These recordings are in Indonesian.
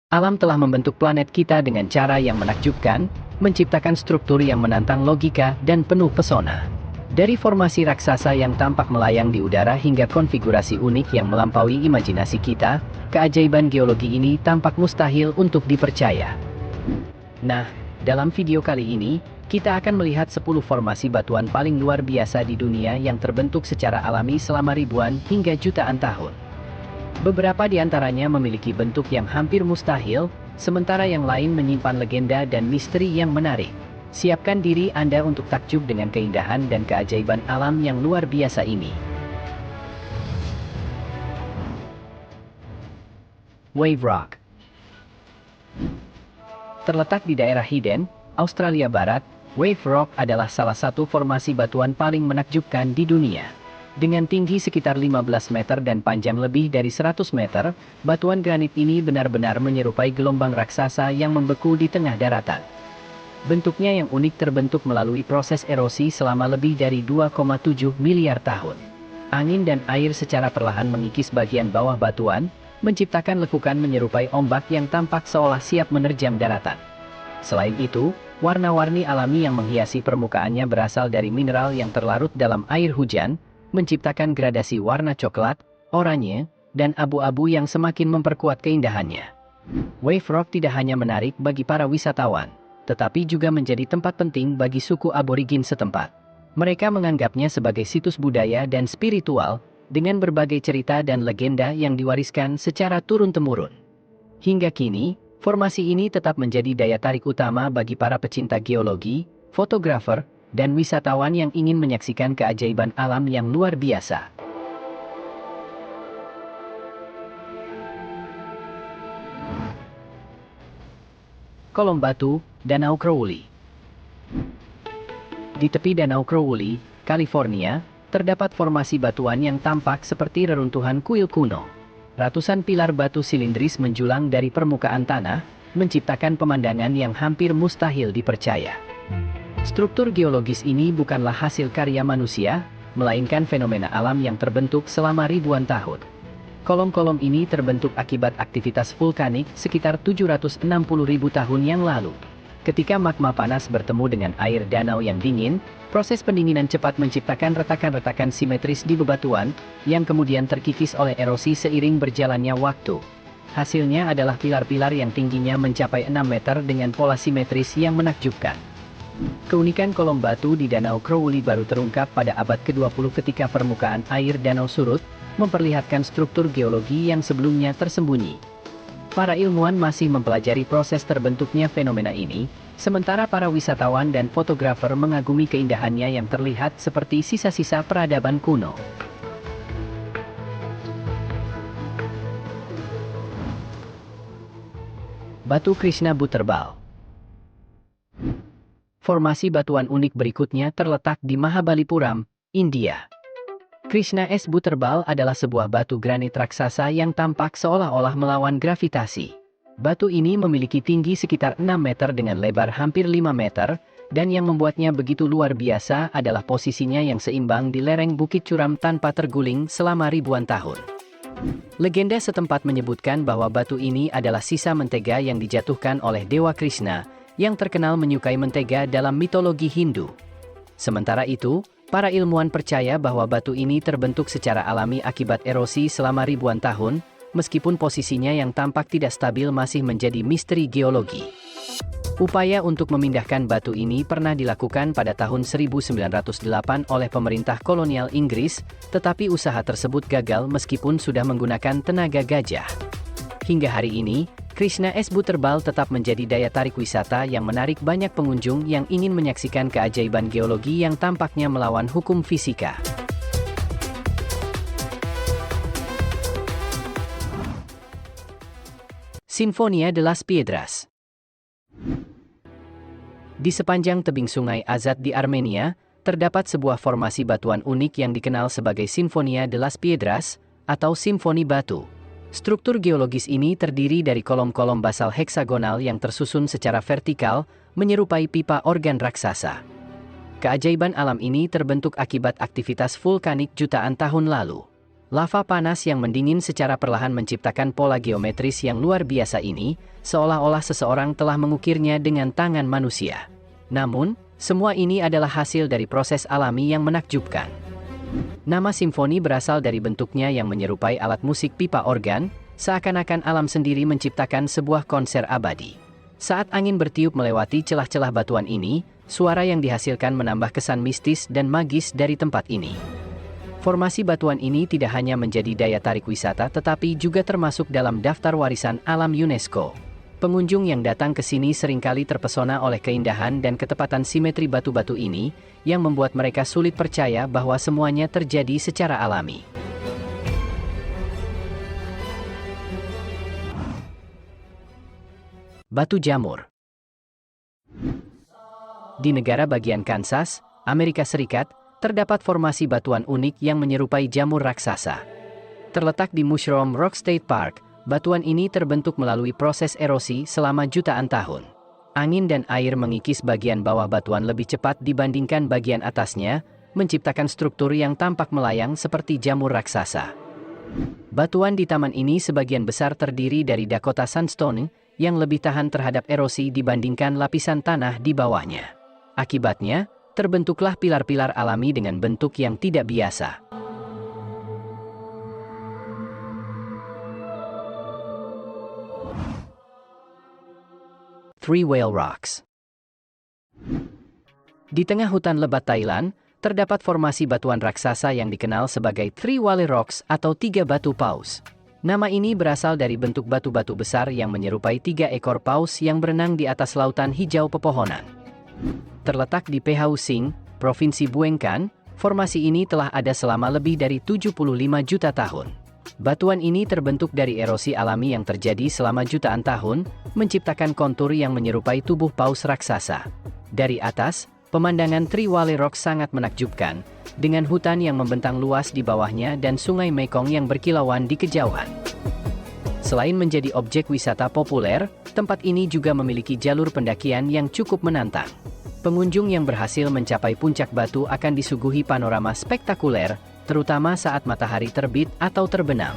Alam telah membentuk planet kita dengan cara yang menakjubkan, menciptakan struktur yang menantang logika dan penuh pesona. Dari formasi raksasa yang tampak melayang di udara hingga konfigurasi unik yang melampaui imajinasi kita, keajaiban geologi ini tampak mustahil untuk dipercaya. Nah, dalam video kali ini, kita akan melihat 10 formasi batuan paling luar biasa di dunia yang terbentuk secara alami selama ribuan hingga jutaan tahun. Beberapa di antaranya memiliki bentuk yang hampir mustahil, sementara yang lain menyimpan legenda dan misteri yang menarik. Siapkan diri Anda untuk takjub dengan keindahan dan keajaiban alam yang luar biasa ini. Wave Rock terletak di daerah Hidden, Australia Barat. Wave Rock adalah salah satu formasi batuan paling menakjubkan di dunia. Dengan tinggi sekitar 15 meter dan panjang lebih dari 100 meter, batuan granit ini benar-benar menyerupai gelombang raksasa yang membeku di tengah daratan. Bentuknya yang unik terbentuk melalui proses erosi selama lebih dari 2,7 miliar tahun. Angin dan air secara perlahan mengikis bagian bawah batuan, menciptakan lekukan menyerupai ombak yang tampak seolah siap menerjang daratan. Selain itu, warna-warni alami yang menghiasi permukaannya berasal dari mineral yang terlarut dalam air hujan, menciptakan gradasi warna coklat, oranye, dan abu-abu yang semakin memperkuat keindahannya. Wave Rock tidak hanya menarik bagi para wisatawan, tetapi juga menjadi tempat penting bagi suku aborigin setempat. Mereka menganggapnya sebagai situs budaya dan spiritual, dengan berbagai cerita dan legenda yang diwariskan secara turun-temurun. Hingga kini, formasi ini tetap menjadi daya tarik utama bagi para pecinta geologi, fotografer, dan wisatawan yang ingin menyaksikan keajaiban alam yang luar biasa. Kolom batu, Danau Crowley. Di tepi Danau Crowley, California, terdapat formasi batuan yang tampak seperti reruntuhan kuil kuno. Ratusan pilar batu silindris menjulang dari permukaan tanah, menciptakan pemandangan yang hampir mustahil dipercaya. Struktur geologis ini bukanlah hasil karya manusia, melainkan fenomena alam yang terbentuk selama ribuan tahun. Kolom-kolom ini terbentuk akibat aktivitas vulkanik sekitar 760.000 tahun yang lalu. Ketika magma panas bertemu dengan air danau yang dingin, proses pendinginan cepat menciptakan retakan-retakan simetris di bebatuan, yang kemudian terkikis oleh erosi seiring berjalannya waktu. Hasilnya adalah pilar-pilar yang tingginya mencapai 6 meter dengan pola simetris yang menakjubkan. Keunikan kolom batu di Danau Crowley baru terungkap pada abad ke-20 ketika permukaan air danau surut, memperlihatkan struktur geologi yang sebelumnya tersembunyi. Para ilmuwan masih mempelajari proses terbentuknya fenomena ini, sementara para wisatawan dan fotografer mengagumi keindahannya yang terlihat seperti sisa-sisa peradaban kuno. Batu Krishna Butterball. Formasi batuan unik berikutnya terletak di Mahabalipuram, India. Krishna S. Butterball adalah sebuah batu granit raksasa yang tampak seolah-olah melawan gravitasi. Batu ini memiliki tinggi sekitar 6 meter dengan lebar hampir 5 meter, dan yang membuatnya begitu luar biasa adalah posisinya yang seimbang di lereng bukit curam tanpa terguling selama ribuan tahun. Legenda setempat menyebutkan bahwa batu ini adalah sisa mentega yang dijatuhkan oleh Dewa Krishna, yang terkenal menyukai mentega dalam mitologi Hindu. Sementara itu, para ilmuwan percaya bahwa batu ini terbentuk secara alami akibat erosi selama ribuan tahun, meskipun posisinya yang tampak tidak stabil masih menjadi misteri geologi. Upaya untuk memindahkan batu ini pernah dilakukan pada tahun 1908 oleh pemerintah kolonial Inggris, tetapi usaha tersebut gagal meskipun sudah menggunakan tenaga gajah. Hingga hari ini, Krishna S. Butterball tetap menjadi daya tarik wisata yang menarik banyak pengunjung yang ingin menyaksikan keajaiban geologi yang tampaknya melawan hukum fisika. Sinfonia de las Piedras. Di sepanjang tebing sungai Azat di Armenia, terdapat sebuah formasi batuan unik yang dikenal sebagai Sinfonia de las Piedras, atau Simfoni Batu. Struktur geologis ini terdiri dari kolom-kolom basal heksagonal yang tersusun secara vertikal, menyerupai pipa organ raksasa. Keajaiban alam ini terbentuk akibat aktivitas vulkanik jutaan tahun lalu. Lava panas yang mendingin secara perlahan menciptakan pola geometris yang luar biasa ini, seolah-olah seseorang telah mengukirnya dengan tangan manusia. Namun, semua ini adalah hasil dari proses alami yang menakjubkan. Nama simfoni berasal dari bentuknya yang menyerupai alat musik pipa organ, seakan-akan alam sendiri menciptakan sebuah konser abadi. Saat angin bertiup melewati celah-celah batuan ini, suara yang dihasilkan menambah kesan mistis dan magis dari tempat ini. Formasi batuan ini tidak hanya menjadi daya tarik wisata tetapi juga termasuk dalam daftar warisan alam UNESCO. Pengunjung yang datang ke sini seringkali terpesona oleh keindahan dan ketepatan simetri batu-batu ini, yang membuat mereka sulit percaya bahwa semuanya terjadi secara alami. Batu jamur. Di negara bagian Kansas, Amerika Serikat, terdapat formasi batuan unik yang menyerupai jamur raksasa. Terletak di Mushroom Rock State Park, batuan ini terbentuk melalui proses erosi selama jutaan tahun. Angin dan air mengikis bagian bawah batuan lebih cepat dibandingkan bagian atasnya, menciptakan struktur yang tampak melayang seperti jamur raksasa. Batuan di taman ini sebagian besar terdiri dari Dakota Sandstone, yang lebih tahan terhadap erosi dibandingkan lapisan tanah di bawahnya. Akibatnya, terbentuklah pilar-pilar alami dengan bentuk yang tidak biasa. Three Whale Rocks. Di tengah hutan lebat Thailand, terdapat formasi batuan raksasa yang dikenal sebagai Three Whale Rocks atau tiga batu paus. Nama ini berasal dari bentuk batu-batu besar yang menyerupai tiga ekor paus yang berenang di atas lautan hijau pepohonan. Terletak di Pheu Sing, Provinsi Buen Can, formasi ini telah ada selama lebih dari 75 juta tahun. Batuan ini terbentuk dari erosi alami yang terjadi selama jutaan tahun, menciptakan kontur yang menyerupai tubuh paus raksasa. Dari atas, pemandangan Three Whale Rock sangat menakjubkan, dengan hutan yang membentang luas di bawahnya dan sungai Mekong yang berkilauan di kejauhan. Selain menjadi objek wisata populer, tempat ini juga memiliki jalur pendakian yang cukup menantang. Pengunjung yang berhasil mencapai puncak batu akan disuguhi panorama spektakuler, terutama saat matahari terbit atau terbenam.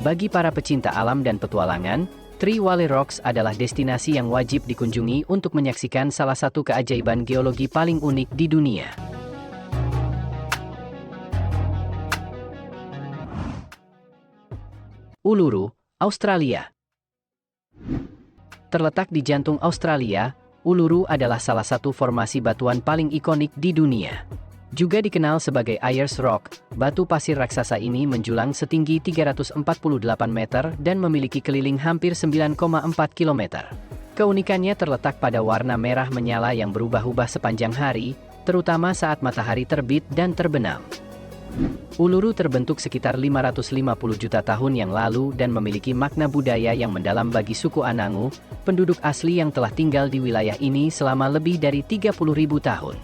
Bagi para pecinta alam dan petualangan, Three Whale Rocks adalah destinasi yang wajib dikunjungi untuk menyaksikan salah satu keajaiban geologi paling unik di dunia. Uluru, Australia. Terletak di jantung Australia, Uluru adalah salah satu formasi batuan paling ikonik di dunia. Juga dikenal sebagai Ayers Rock, batu pasir raksasa ini menjulang setinggi 348 meter dan memiliki keliling hampir 9,4 km. Keunikannya terletak pada warna merah menyala yang berubah-ubah sepanjang hari, terutama saat matahari terbit dan terbenam. Uluru terbentuk sekitar 550 juta tahun yang lalu dan memiliki makna budaya yang mendalam bagi suku Anangu, penduduk asli yang telah tinggal di wilayah ini selama lebih dari 30.000 tahun.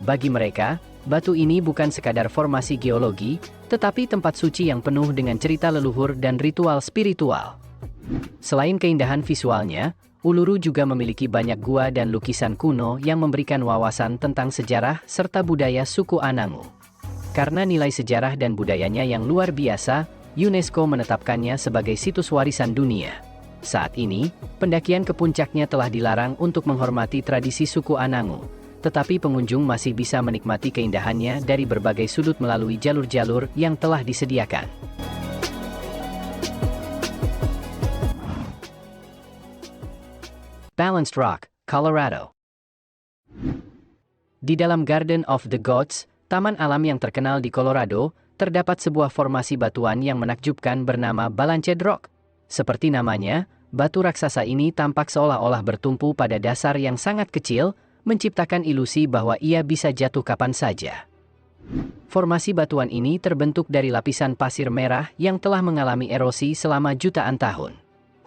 Bagi mereka, batu ini bukan sekadar formasi geologi, tetapi tempat suci yang penuh dengan cerita leluhur dan ritual spiritual. Selain keindahan visualnya, Uluru juga memiliki banyak gua dan lukisan kuno yang memberikan wawasan tentang sejarah serta budaya suku Anangu. Karena nilai sejarah dan budayanya yang luar biasa, UNESCO menetapkannya sebagai situs warisan dunia. Saat ini, pendakian ke puncaknya telah dilarang untuk menghormati tradisi suku Anangu, tetapi pengunjung masih bisa menikmati keindahannya dari berbagai sudut melalui jalur-jalur yang telah disediakan. Balanced Rock, Colorado. Di dalam Garden of the Gods, taman alam yang terkenal di Colorado, terdapat sebuah formasi batuan yang menakjubkan bernama Balanced Rock. Seperti namanya, batu raksasa ini tampak seolah-olah bertumpu pada dasar yang sangat kecil, menciptakan ilusi bahwa ia bisa jatuh kapan saja. Formasi batuan ini terbentuk dari lapisan pasir merah yang telah mengalami erosi selama jutaan tahun.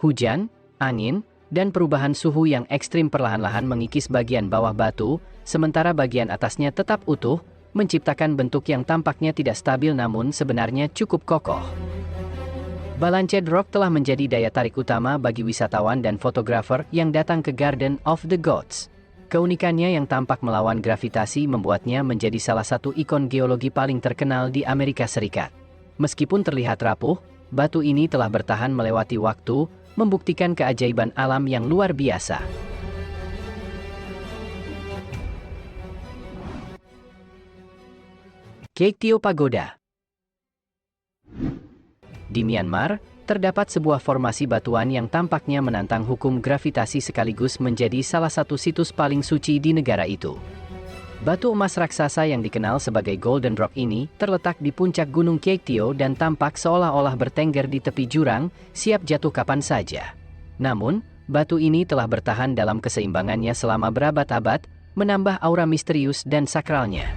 Hujan, angin, dan perubahan suhu yang ekstrim perlahan-lahan mengikis bagian bawah batu, sementara bagian atasnya tetap utuh, menciptakan bentuk yang tampaknya tidak stabil namun sebenarnya cukup kokoh. Balanced Rock telah menjadi daya tarik utama bagi wisatawan dan fotografer yang datang ke Garden of the Gods. Keunikannya yang tampak melawan gravitasi membuatnya menjadi salah satu ikon geologi paling terkenal di Amerika Serikat. Meskipun terlihat rapuh, batu ini telah bertahan melewati waktu, membuktikan keajaiban alam yang luar biasa. Keiktio Pagoda. Di Myanmar, terdapat sebuah formasi batuan yang tampaknya menantang hukum gravitasi sekaligus menjadi salah satu situs paling suci di negara itu. Batu emas raksasa yang dikenal sebagai Golden Rock ini terletak di puncak Gunung Keiktio dan tampak seolah-olah bertengger di tepi jurang, siap jatuh kapan saja. Namun, batu ini telah bertahan dalam keseimbangannya selama berabad-abad, menambah aura misterius dan sakralnya.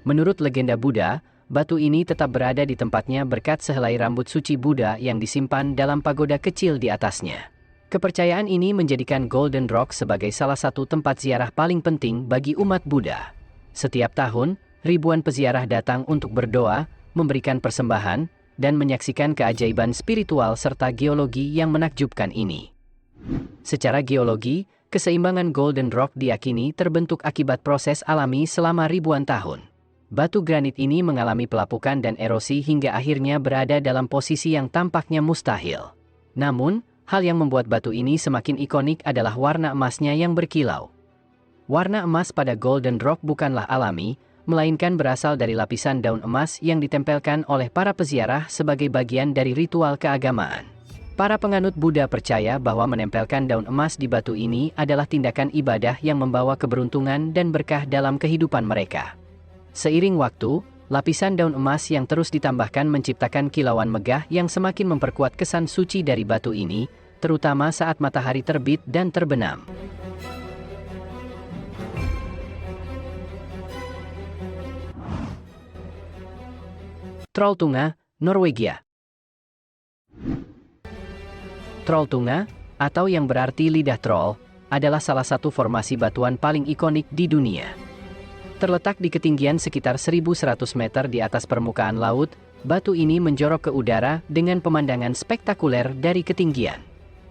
Menurut legenda Buddha, batu ini tetap berada di tempatnya berkat sehelai rambut suci Buddha yang disimpan dalam pagoda kecil di atasnya. Kepercayaan ini menjadikan Golden Rock sebagai salah satu tempat ziarah paling penting bagi umat Buddha. Setiap tahun, ribuan peziarah datang untuk berdoa, memberikan persembahan, dan menyaksikan keajaiban spiritual serta geologi yang menakjubkan ini. Secara geologi, keseimbangan Golden Rock diyakini terbentuk akibat proses alami selama ribuan tahun. Batu granit ini mengalami pelapukan dan erosi hingga akhirnya berada dalam posisi yang tampaknya mustahil. Namun, hal yang membuat batu ini semakin ikonik adalah warna emasnya yang berkilau. Warna emas pada Golden Rock bukanlah alami, melainkan berasal dari lapisan daun emas yang ditempelkan oleh para peziarah sebagai bagian dari ritual keagamaan. Para penganut Buddha percaya bahwa menempelkan daun emas di batu ini adalah tindakan ibadah yang membawa keberuntungan dan berkah dalam kehidupan mereka. Seiring waktu, lapisan daun emas yang terus ditambahkan menciptakan kilauan megah yang semakin memperkuat kesan suci dari batu ini, terutama saat matahari terbit dan terbenam. Trolltunga, Norwegia. Trolltunga, atau yang berarti lidah troll, adalah salah satu formasi batuan paling ikonik di dunia. Terletak di ketinggian sekitar 1.100 meter di atas permukaan laut, batu ini menjorok ke udara dengan pemandangan spektakuler dari ketinggian.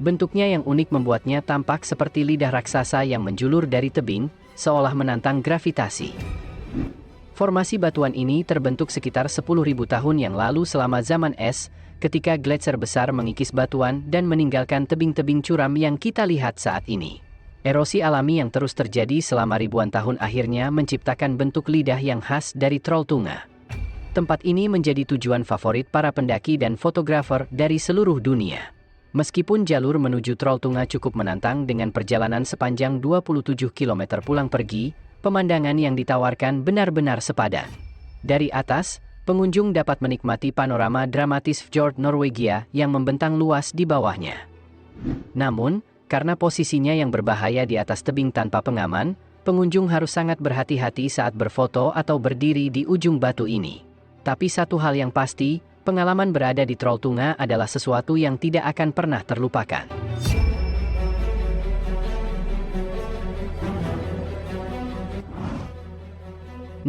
Bentuknya yang unik membuatnya tampak seperti lidah raksasa yang menjulur dari tebing, seolah menantang gravitasi. Formasi batuan ini terbentuk sekitar 10.000 tahun yang lalu selama zaman es, ketika gletser besar mengikis batuan dan meninggalkan tebing-tebing curam yang kita lihat saat ini. Erosi alami yang terus terjadi selama ribuan tahun akhirnya menciptakan bentuk lidah yang khas dari Trolltunga. Tempat ini menjadi tujuan favorit para pendaki dan fotografer dari seluruh dunia. Meskipun jalur menuju Trolltunga cukup menantang dengan perjalanan sepanjang 27 km pulang pergi, pemandangan yang ditawarkan benar-benar sepadan. Dari atas, pengunjung dapat menikmati panorama dramatis Fjord Norwegia yang membentang luas di bawahnya. Namun, karena posisinya yang berbahaya di atas tebing tanpa pengaman, pengunjung harus sangat berhati-hati saat berfoto atau berdiri di ujung batu ini. Tapi satu hal yang pasti, pengalaman berada di Trolltunga adalah sesuatu yang tidak akan pernah terlupakan.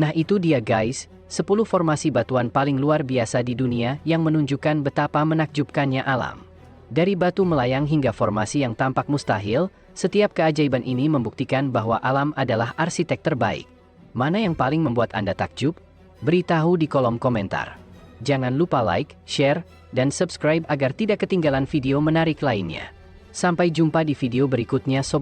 Nah itu dia guys, 10 formasi batuan paling luar biasa di dunia yang menunjukkan betapa menakjubkannya alam. Dari batu melayang hingga formasi yang tampak mustahil, setiap keajaiban ini membuktikan bahwa alam adalah arsitek terbaik. Mana yang paling membuat Anda takjub? Beritahu di kolom komentar. Jangan lupa like, share, dan subscribe agar tidak ketinggalan video menarik lainnya. Sampai jumpa di video berikutnya sobat.